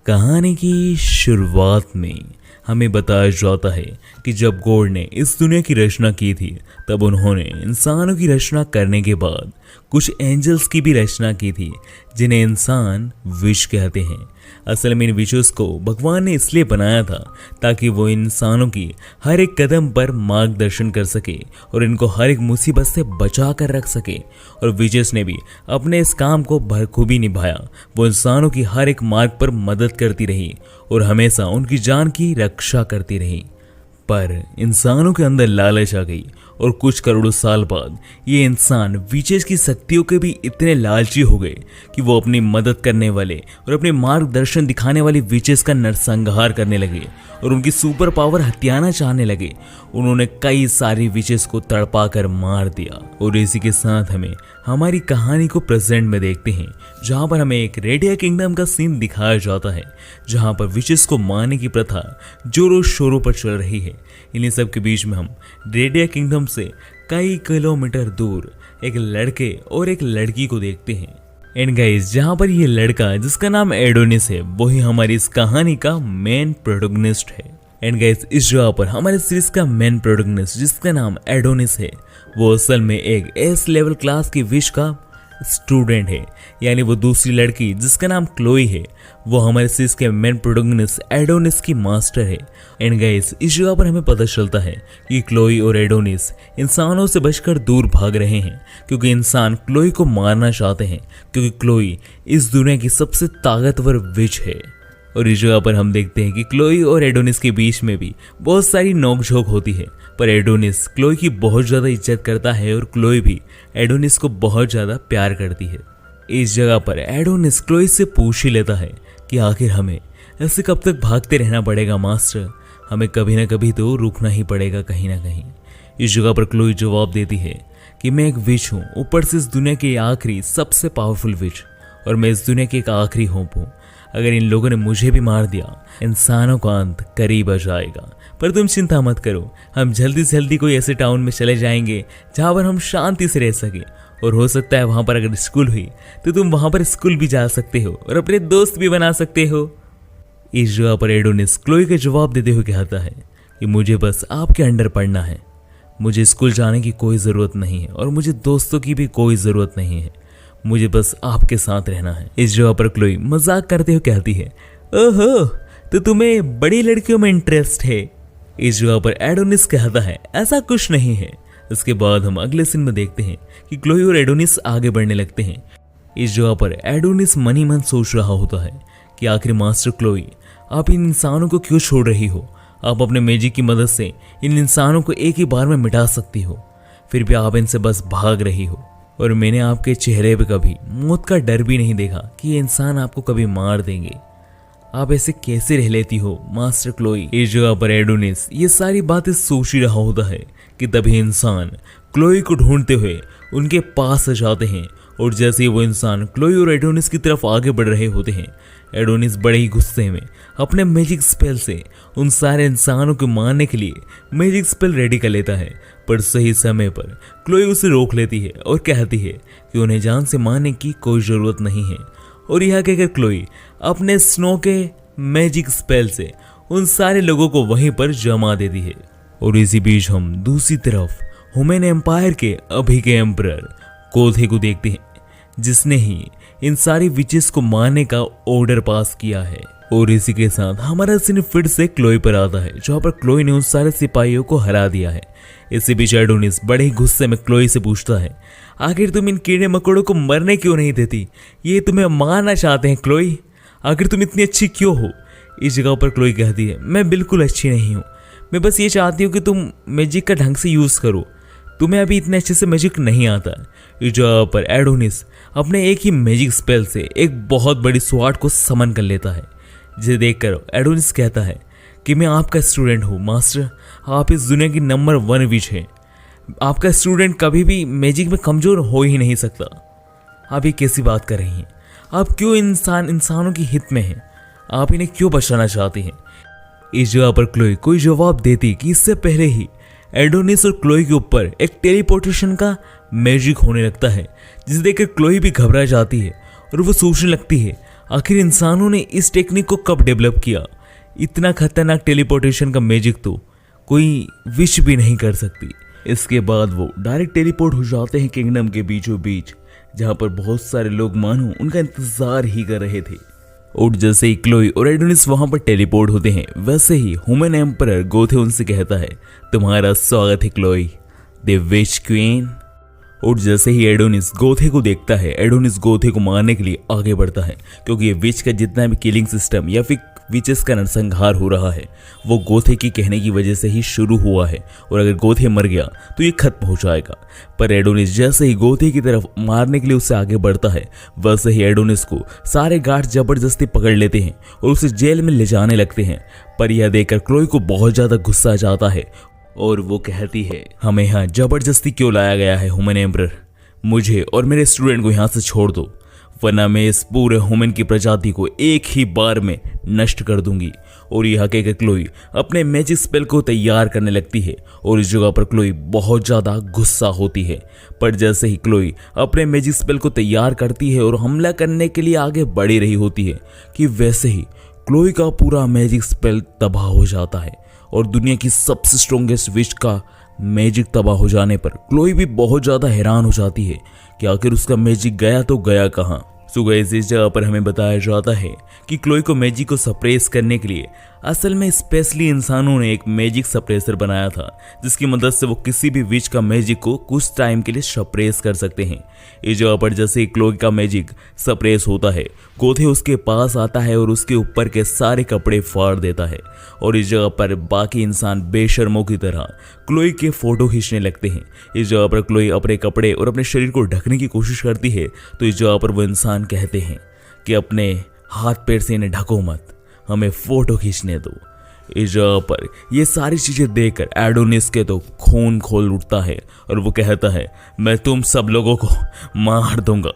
कहानी की शुरुआत में हमें बताया जाता है कि जब गॉड ने इस दुनिया की रचना की थी तब उन्होंने इंसानों की रचना करने के बाद कुछ एंजल्स की भी रचना की थी जिन्हें इंसान विश कहते हैं। असल में इन विशेस को भगवान ने इसलिए बनाया था ताकि वो इंसानों की हर एक कदम पर मार्गदर्शन कर सके और इनको हर एक मुसीबत से बचा कर रख सके। और विशेस ने भी अपने इस काम को बखूबी निभाया। वो इंसानों की हर एक मार्ग पर मदद करती रही और हमेशा उनकी जान की रक्षा करती रही। पर इंसानों के अंदर लालच आ गई और कुछ करोड़ों साल बाद ये इंसान विशेष की शक्तियों के भी इतने लालची हो गए कि वो अपनी मदद करने वाले और अपने मार्गदर्शन दिखाने वाले विशेष का नरसंहार करने लगे और उनकी सुपर पावर हथियाना चाहने लगे। उन्होंने कई सारी विशेष को तड़पा कर मार दिया। और इसी के साथ हमें हमारी कहानी को प्रेजेंट में देखते हैं जहां पर हमें एक रेडिया किंगडम का सीन दिखाया जाता है जहां पर विशेष को मारने की प्रथा जोरों शोरों पर चल रही है। इन्हीं सब के बीच में हम रेडिया किंगडम से कई किलोमीटर दूर एक लड़के और एक लड़की को देखते हैं। एंड गाइस, जहां पर ये लड़का जिसका नाम एडोनिस है वही हमारी इस कहानी का मेन प्रोटोगनिस्ट है। एंड गाइस, इस जगह पर हमारे सीरीज का मेन प्रोटोगनिस्ट जिसका नाम एडोनिस है वो असल में एक एस लेवल क्लास की विश का स्टूडेंट है। यानी वो दूसरी लड़की जिसका नाम क्लोई है वो हमारे सीरीज के मेन प्रोटोगनिस्ट एडोनिस की मास्टर है। एंड गाइस, इस जगह पर हमें पता चलता है कि क्लोई और एडोनिस इंसानों से बचकर दूर भाग रहे हैं क्योंकि इंसान क्लोई को मारना चाहते हैं क्योंकि क्लोई इस दुनिया की सबसे ताकतवर विच है। और इस जगह पर हम देखते हैं कि क्लोई और एडोनिस के बीच में भी बहुत सारी नोकझोंक होती है पर एडोनिस क्लोई की बहुत ज़्यादा इज्जत करता है और क्लोई भी एडोनिस को बहुत ज़्यादा प्यार करती है। इस जगह पर एडोनिस क्लोई से पूछ ही लेता है कि आखिर हमें ऐसे कब तक भागते रहना पड़ेगा मास्टर, हमें कभी ना कभी तो रुकना ही पड़ेगा कहीं ना कहीं। इस जगह पर क्लोई जवाब देती है कि मैं एक विच हूँ, ऊपर से इस दुनिया की आखिरी सबसे पावरफुल विच, और मैं इस दुनिया की एक आखिरी होप हूँ। अगर इन लोगों ने मुझे भी मार दिया इंसानों का अंत करीब आ जाएगा। पर तुम चिंता मत करो, हम जल्दी से जल्दी कोई ऐसे टाउन में चले जाएंगे जहाँ पर हम शांति से रह सके, और हो सकता है वहाँ पर अगर स्कूल हुई तो तुम वहाँ पर स्कूल भी जा सकते हो और अपने दोस्त भी बना सकते हो। इस जगह पर एडोनिस क्लोई का जवाब देते हुए कहता है कि मुझे बस आपके अंडर पढ़ना है, मुझे स्कूल जाने की कोई ज़रूरत नहीं है और मुझे दोस्तों की भी कोई ज़रूरत नहीं है, मुझे बस आपके साथ रहना है। इस जगह पर क्लोई मजाक करते हुए कहती है, ओहो तो तुम्हें बड़ी लड़कियों में इंटरेस्ट है। इस जगह पर एडोनिस कहता है ऐसा कुछ नहीं है। इसके बाद हम अगले सीन में देखते हैं कि क्लोई और एडोनिस आगे बढ़ने लगते हैं। इस जगह पर एडोनिस मन ही मन सोच रहा होता है कि आखिर मास्टर क्लोई आप इन इंसानों को क्यों छोड़ रही हो, आप अपने मैजिक की मदद से इन इंसानों को एक ही बार में मिटा सकती हो, फिर भी आप इनसे बस भाग रही हो। और मैंने आपके चेहरे पे कभी मौत का डर भी नहीं देखा कि ये इंसान आपको कभी मार देंगे, आप ऐसे कैसे रह लेती हो मास्टर क्लोई। इस जगह पर एडोनिस ये सारी बातें सोच ही रहा होता है कि तभी इंसान क्लोई को ढूंढते हुए उनके पास आ जाते हैं। और जैसे ही वो इंसान क्लोई और एडोनिस की तरफ आगे बढ़ रहे होते हैं एडोनिस बड़े ही गुस्से में अपने मैजिक स्पेल से उन सारे इंसानों को मारने के लिए मैजिक स्पेल रेडी कर लेता है। पर सही समय पर क्लोई उसे रोक लेती है और कहती है कि उन्हें जान से मारने की कोई ज़रूरत नहीं है। और यह कहकर क्लोई अपने स्नो के मैजिक स्पेल से उन सारे लोगों को वहीं पर जमा देती है। और इसी बीच हम दूसरी तरफ ह्यूमन एम्पायर के अभी के एम्परर कोथे को देखते हैं जिसने ही इन सारी विचेस को मारने का ऑर्डर पास किया है। और इसी के साथ हमारा सीन फिर से क्लोई पर आता है जहाँ पर क्लोई ने उन सारे सिपाहियों को हरा दिया है। इसी बीच एडोनिस बड़े ही गुस्से में क्लोई से पूछता है आखिर तुम इन कीड़े मकोड़ों को मरने क्यों नहीं देती, ये तुम्हें मारना चाहते हैं क्लोई, आखिर तुम इतनी अच्छी क्यों हो। इस जगह पर क्लोई कहती है मैं बिल्कुल अच्छी नहीं हूँ, मैं बस ये चाहती हूँ कि तुम मैजिक का ढंग से यूज़ करो, तुम्हें अभी इतने अच्छे से मैजिक नहीं आता। इस जगह पर एडोनिस अपने एक ही मैजिक स्पेल से एक बहुत बड़ी स्वॉर्ड को समन कर लेता है, जिसे देखकर एडोनिस कहता है कि मैं आपका स्टूडेंट हूँ मास्टर, आप इस दुनिया की नंबर 1 विच हैं, आपका स्टूडेंट कभी भी मैजिक में कमज़ोर हो ही नहीं सकता। आप ये कैसी बात कर रही हैं, आप क्यों इंसानों की हित में हैं, आप इन्हें क्यों बचाना चाहती हैं। इस जगह पर क्लोई कोई जवाब देती कि इससे पहले ही एडोनिस और क्लोई के ऊपर एक टेलीपोर्टेशन का मैजिक होने लगता है जिसे देखकर क्लोई भी घबरा जाती है और वो सोचने लगती है आखिर इंसानों ने इस टेक्निक को कब डेवलप किया? इतना खतरनाक टेलीपोर्टेशन का मैजिक तो कोई विश भी नहीं कर सकती। इसके बाद वो डायरेक्ट टेलीपोर्ट हो जाते हैं किंगडम के बीचों बीच, जहाँ पर बहुत सारे लोग मानो उनका इंतजार ही कर रहे थे। और जैसे ही क्लोई और एडोनिस वहां पर टेलीपोर्ट होते हैं, वैसे ही ह्यूमन एम्परर गोथे उनसे कहता है, तुम्हारा स्वागत है क्लोई, द विच क्वीन। और जैसे ही एडोनिस गोथे को देखता है, एडोनिस गोथे को मारने के लिए आगे बढ़ता है, क्योंकि ये विच का जितना भी किलिंग सिस्टम या फिर विचेस का नरसंहार हो रहा है वो गोथे की कहने की वजह से ही शुरू हुआ है, और अगर गोथे मर गया तो ये खत्म हो जाएगा। पर एडोनिस जैसे ही गोथे की तरफ मारने के लिए उससे आगे बढ़ता है, वैसे ही एडोनिस को सारे गार्ड जबरदस्ती पकड़ लेते हैं और उसे जेल में ले जाने लगते हैं। पर यह देखकर क्लोई को बहुत ज्यादा गुस्सा आ जाता है और वो कहती है, हमें यहाँ जबरदस्ती क्यों लाया गया है ह्यूमन एम्परर? मुझे और मेरे स्टूडेंट को यहाँ से छोड़ दो, वरना मैं इस पूरे ह्यूमन की प्रजाति को एक ही बार में नष्ट कर दूंगी। और यह कहकर क्लोई अपने मैजिक स्पेल को तैयार करने लगती है, और इस जगह पर क्लोई बहुत ज़्यादा गुस्सा होती है। पर जैसे ही क्लोई अपने मैजिक स्पेल को तैयार करती है और हमला करने के लिए आगे बढ़ी रही होती है कि वैसे ही क्लोई का पूरा मैजिक स्पेल तबाह हो जाता है, और दुनिया की सबसे स्ट्रॉन्गेस्ट विच का मैजिक तबाह हो जाने पर क्लोई भी बहुत ज़्यादा हैरान हो जाती है कि आखिर उसका मैजिक गया तो गया कहाँ। सो गाइस, इस जगह पर हमें बताया जाता है कि क्लोई को मैजिक को सप्रेस करने के लिए असल में स्पेशली इंसानों ने एक मैजिक सप्रेसर बनाया था, जिसकी मदद से वो किसी भी विच का मैजिक को कुछ टाइम के लिए सप्रेस कर सकते हैं। इस जगह पर जैसे ही क्लोई का मैजिक सप्रेस होता है, गोथे उसके पास आता है और उसके ऊपर के सारे कपड़े फाड़ देता है, और इस जगह पर बाकी इंसान बेशर्मों की तरह क्लोई के फोटो खींचने लगते हैं। इस जगह पर क्लोई अपने कपड़े और अपने शरीर को ढकने की कोशिश करती है, तो इस जगह पर वो इंसान कहते हैं कि अपने हाथ पैर से इन्हें ढको मत, हमें फोटो खींचने दो। इस जगह पर ये सारी चीजें देखकर एडोनिस के तो खून खोल उठता है, और वो कहता है, मैं तुम सब लोगों को मार दूंगा।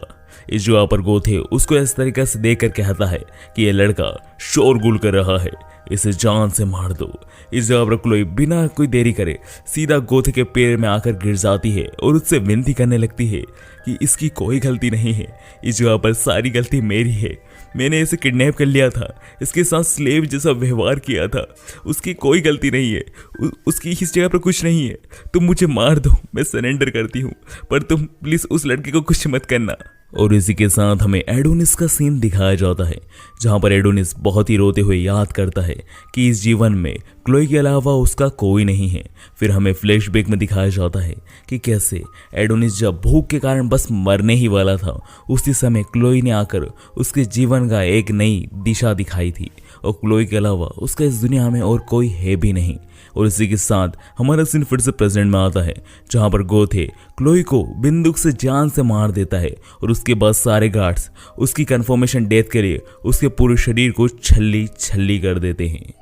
इस जगह पर गोथे उसको इस तरीके से देखकर कहता है कि ये लड़का शोरगुल कर रहा है, इसे जान से मार दो। इस जगह पर क्लोई बिना कोई देरी करे सीधा गोथे के पैर में आकर गिर जाती है और उससे विनती करने लगती है कि इसकी कोई गलती नहीं है, इस जगह पर सारी गलती मेरी है, मैंने इसे किडनैप कर लिया था, इसके साथ स्लेव जैसा व्यवहार किया था, उसकी कोई गलती नहीं है, उसकी इस जगह पर कुछ नहीं है, तुम मुझे मार दो, मैं सरेंडर करती हूँ, पर तुम प्लीज उस लड़के को कुछ मत करना। और इसी के साथ हमें एडोनिस का सीन दिखाया जाता है, जहाँ पर एडोनिस बहुत ही रोते हुए याद करता है कि इस जीवन में क्लोई के अलावा उसका कोई नहीं है। फिर हमें फ्लैशबैक में दिखाया जाता है कि कैसे एडोनिस जब भूख के कारण बस मरने ही वाला था, उसी समय क्लोई ने आकर उसके जीवन का एक नई दिशा दिखाई थी, और क्लोई के अलावा उसका इस दुनिया में और कोई है भी नहीं। और इसी के साथ हमारा सीन फिर से प्रेजेंट में आता है, जहाँ पर गोथे क्लोई को बंदूक से जान से मार देता है, और उसके बाद सारे गार्ड्स उसकी कंफर्मेशन डेथ के लिए उसके पूरे शरीर को छल्ली छल्ली कर देते हैं।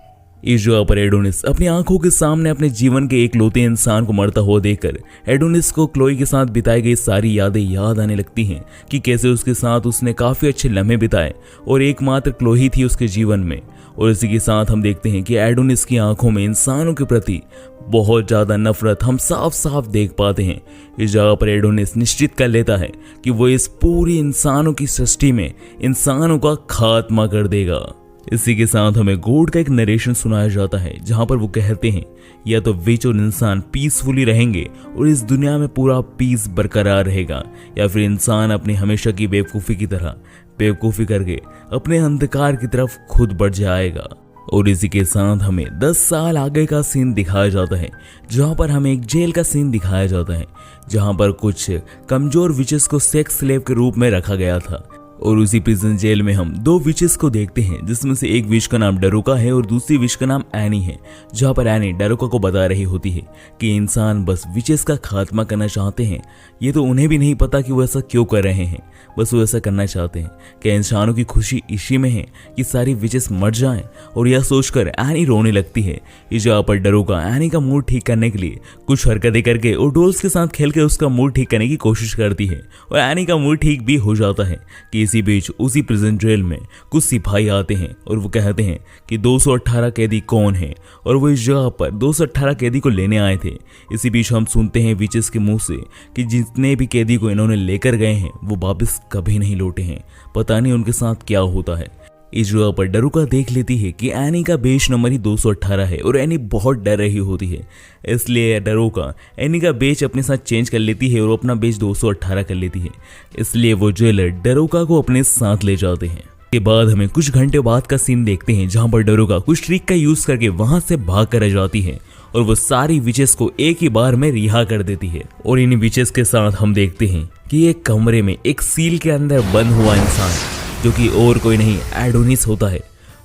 इस जगह पर एडोनिस अपनी आंखों के सामने अपने जीवन के एक लौते इंसान को मरता हुआ देखकर एडोनिस को क्लोई के साथ बिताई गई सारी यादें याद आने लगती हैं कि कैसे उसके साथ उसने काफ़ी अच्छे लम्हे बिताए और एकमात्र क्लोई थी उसके जीवन में। और इसी के साथ हम देखते हैं कि एडोनिस की आंखों में इंसानों के प्रति बहुत ज़्यादा नफरत हम साफ साफ देख पाते हैं। इस जगह पर एडोनिस निश्चित कर लेता है कि वो इस पूरी इंसानों की सृष्टि में इंसानों का खात्मा कर देगा। इसी के साथ हमें गॉड का एक नरेशन सुनाया जाता है, जहाँ पर वो कहते हैं या तो विच और इंसान पीसफुली रहेंगे और इस दुनिया में पूरा पीस बरकरार रहेगा, या फिर इंसान अपनी हमेशा की बेवकूफ़ी की तरह बेवकूफ़ी करके अपने अंधकार की तरफ खुद बढ़ जाएगा। और इसी के साथ हमें 10 साल आगे का सीन दिखाया जाता है, जहाँ पर हमें एक जेल का सीन दिखाया जाता है, जहाँ पर कुछ कमजोर विचेस को सेक्स स्लेव के रूप में रखा गया था। और उसी प्रिजन जेल में हम 2 विचेस को देखते हैं, जिसमें से एक विच का नाम डरुका है और दूसरी विच का नाम एनी है, जहाँ पर एनी डरुका को बता रही होती है कि इंसान बस विचेस का खात्मा करना चाहते हैं। ये तो उन्हें भी नहीं पता कि वो ऐसा क्यों कर रहे हैं, बस वो ऐसा करना चाहते हैं कि इंसानों की खुशी इसी में है कि सारी विचेस मर जाएं। और यह सोचकर एनी रोने लगती है। इस जगह पर डरुका एनी का मूड ठीक करने के लिए कुछ हरकतें करके और डॉल्स के साथ खेल के उसका मूड ठीक करने की कोशिश करती है, और एनी का मूड ठीक भी हो जाता है कि इसी बीच उसी प्रिजन जेल में कुछ सिपाही आते हैं और वो कहते हैं कि 218 कैदी कौन है और वो इस जगह पर 218 कैदी को लेने आए थे। इसी बीच हम सुनते हैं विचेस के मुंह से कि जितने भी कैदी को इन्होंने लेकर गए हैं वो वापस कभी नहीं लौटे हैं। पता नहीं उनके साथ क्या होता है। इस जगह पर डरूका देख लेती है कि एनी का बेच नंबर ही 218 है और एनी बहुत डर रही होती है। इसलिए डरूका एनी का बेच अपने साथ चेंज कर लेती है और अपना बेच 218 कर लेती है। इसलिए वो जेलर डरूका को अपने साथ ले जाते हैं। के बाद हमें कुछ घंटे बाद का सीन देखते हैं जहां पर डरूका कुछ ट्रिक का यूज करके वहां से भाग कर रह जाती है और वो सारी विचेस को एक ही बार में रिहा कर देती है। और इन विचेस के साथ हम देखते हैं कि एक कमरे में एक सील के अंदर बंद हुआ इंसान जो कि और कोई नहीं एडोनिस होता है,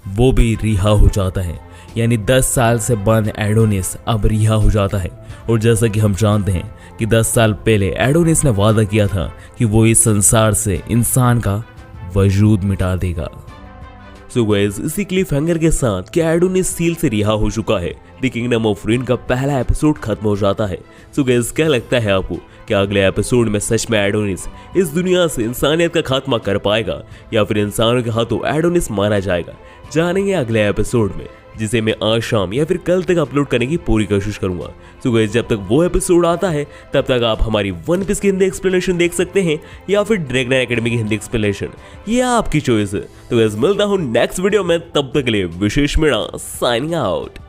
वो भी रिहा हो जाता है। यानी 10 साल से बंद एडोनिस अब रिहा हो जाता है। और जैसा कि हम जानते हैं कि 10 साल पहले एडोनिस ने वादा किया था कि वो इस संसार से इंसान का वजूद मिटा देगा। सो गाइस, इसी क्लिफ हैंगर के साथ कि एडोनिस सील से रिहा हो चुका है, द किंगडम ऑफ रुइन का पहला एपिसोड खत्म हो जाता है। सो गाइस, क्या लगता है आपको क्या अगले एपिसोड में सच में एडोनिस इस दुनिया से इंसानियत का खात्मा कर पाएगा या फिर इंसानों के हाथों एडोनिस मारा जाएगा? जानेंगे अगले एपिसोड में, जिसे मैं आज शाम या फिर कल तक अपलोड करने की पूरी कोशिश करूंगा। सो गाइस, जब तक वो एपिसोड आता है तब तक आप हमारी वन पीस की हिंदी एक्सप्लेनेशन देख सकते हैं या फिर ड्रैगन एकेडमी की हिंदी एक्सप्लेनेशन, ये आपकी चॉइस है। तो गाइस, मिलता हूं नेक्स्ट वीडियो में, तब तक के लिए विशेष मीणा साइनिंग आउट।